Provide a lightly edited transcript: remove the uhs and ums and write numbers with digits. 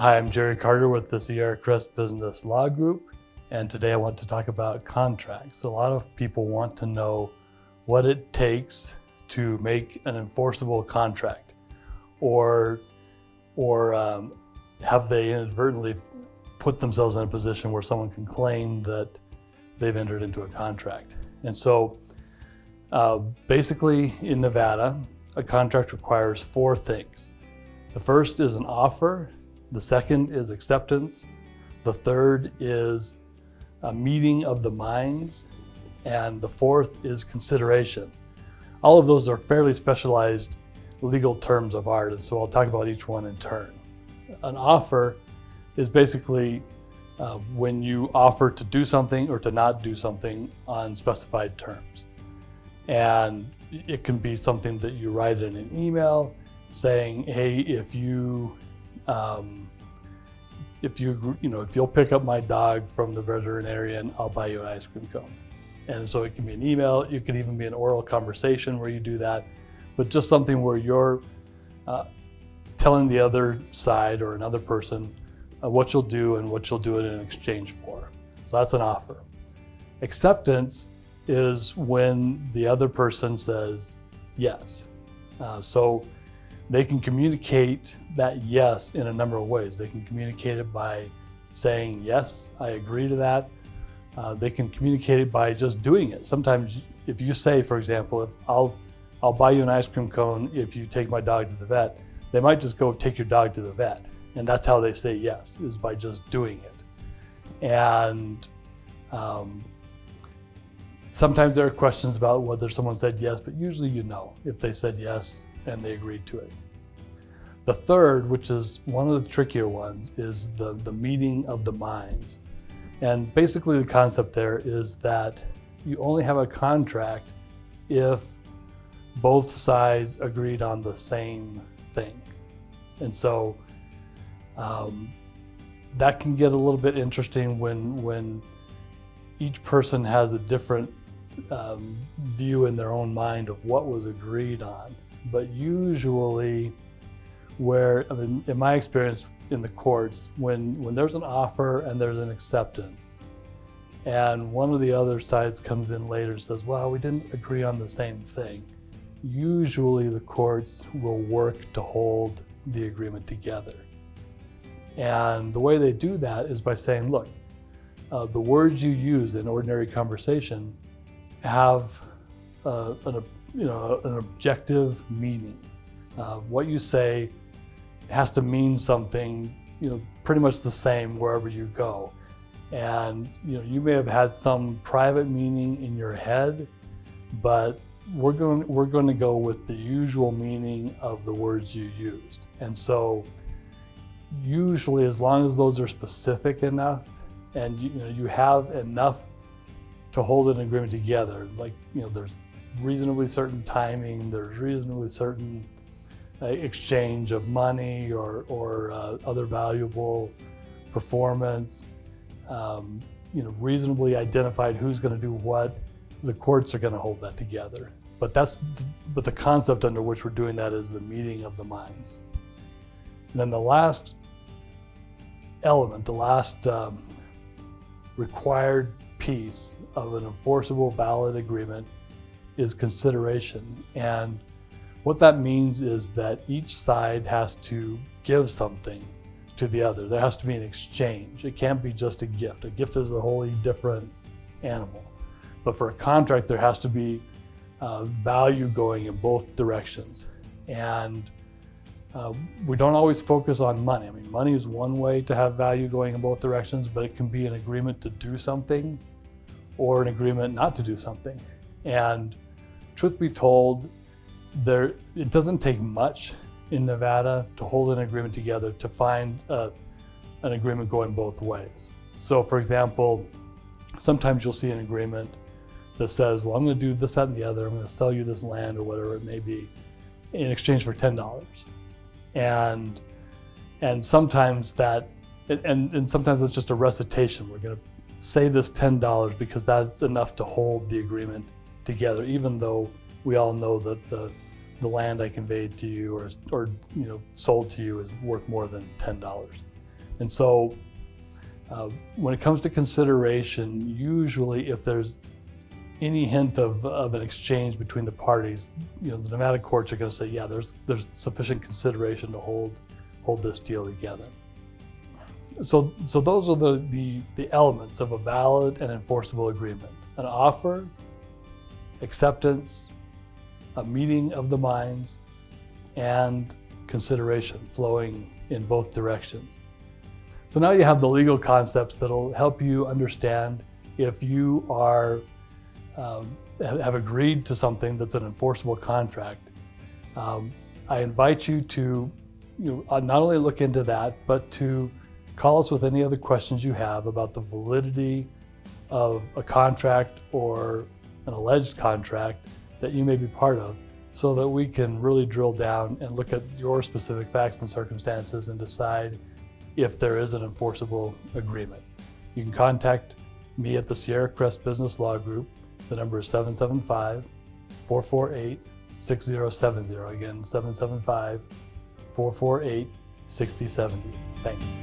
Hi, I'm Jerry Carter with the Sierra Crest Business Law Group, and today I want to talk about contracts. A lot of people want to know what it takes to make an enforceable contract, or have they inadvertently put themselves in a position where someone can claim that they've entered into a contract. And so basically in Nevada, a contract requires four things. The first is an offer. The second is acceptance. The third is a meeting of the minds. And the fourth is consideration. All of those are fairly specialized legal terms of art, and so I'll talk about each one in turn. An offer is basically when you offer to do something or to not do something on specified terms. And it can be something that you write in an email saying, hey, if you'll pick up my dog from the veterinarian, I'll buy you an ice cream cone. And so it can be an email, it can even be an oral conversation where you do that, but just something where you're telling the other side or another person what you'll do and what you'll do it in exchange for. So that's an offer. Acceptance is when the other person says yes. So they can communicate that yes in a number of ways. They can communicate it by saying, yes, I agree to that. They can communicate it by just doing it. Sometimes if you say, for example, I'll buy you an ice cream cone if you take my dog to the vet, they might just go take your dog to the vet. And that's how they say yes, is by just doing it. And sometimes there are questions about whether someone said yes, but usually you know if they said yes and they agreed to it. The third, which is one of the trickier ones, is the meeting of the minds. And basically the concept there is that you only have a contract if both sides agreed on the same thing. And so that can get a little bit interesting when each person has a different view in their own mind of what was agreed on. But usually in my experience in the courts, when there's an offer and there's an acceptance, and one of the other sides comes in later and says, well, we didn't agree on the same thing, usually the courts will work to hold the agreement together. And the way they do that is by saying, look, the words you use in ordinary conversation have an objective meaning. What you say has to mean something, pretty much the same wherever you go. And you may have had some private meaning in your head, but we're going to go with the usual meaning of the words you used. And so usually, as long as those are specific enough and you have enough to hold an agreement together, like there's reasonably certain timing, there's reasonably certain exchange of money or other valuable performance, reasonably identified who's going to do what, the courts are going to hold that together. But the concept under which we're doing that is the meeting of the minds. And then the last element, the last required piece of an enforceable, valid agreement is consideration. And what that means is that each side has to give something to the other. There has to be an exchange. It can't be just a gift. A gift is a wholly different animal. But for a contract, there has to be value going in both directions. And we don't always focus on money. I mean, money is one way to have value going in both directions, but it can be an agreement to do something or an agreement not to do something. And truth be told, it doesn't take much in Nevada to hold an agreement together to find an agreement going both ways. So for example, sometimes you'll see an agreement that says, well, I'm going to do this, that, and the other. I'm going to sell you this land or whatever it may be in exchange for $10. And sometimes sometimes it's just a recitation. We're going to say this $10 because that's enough to hold the agreement together, even though we all know that the land I conveyed to you or sold to you is worth more than $10. And so when it comes to consideration, usually if there's any hint of an exchange between the parties, the nomadic courts are going to say, yeah, there's sufficient consideration to hold this deal together. So those are the elements of a valid and enforceable agreement: an offer, acceptance, a meeting of the minds, and consideration flowing in both directions. So now you have the legal concepts that'll help you understand if you are have agreed to something that's an enforceable contract. I invite you to not only look into that, but to call us with any other questions you have about the validity of a contract or an alleged contract that you may be part of, so that we can really drill down and look at your specific facts and circumstances and decide if there is an enforceable agreement. You can contact me at the Sierra Crest Business Law Group. The number is 775-448-6070. Again, 775-448-6070. Thanks.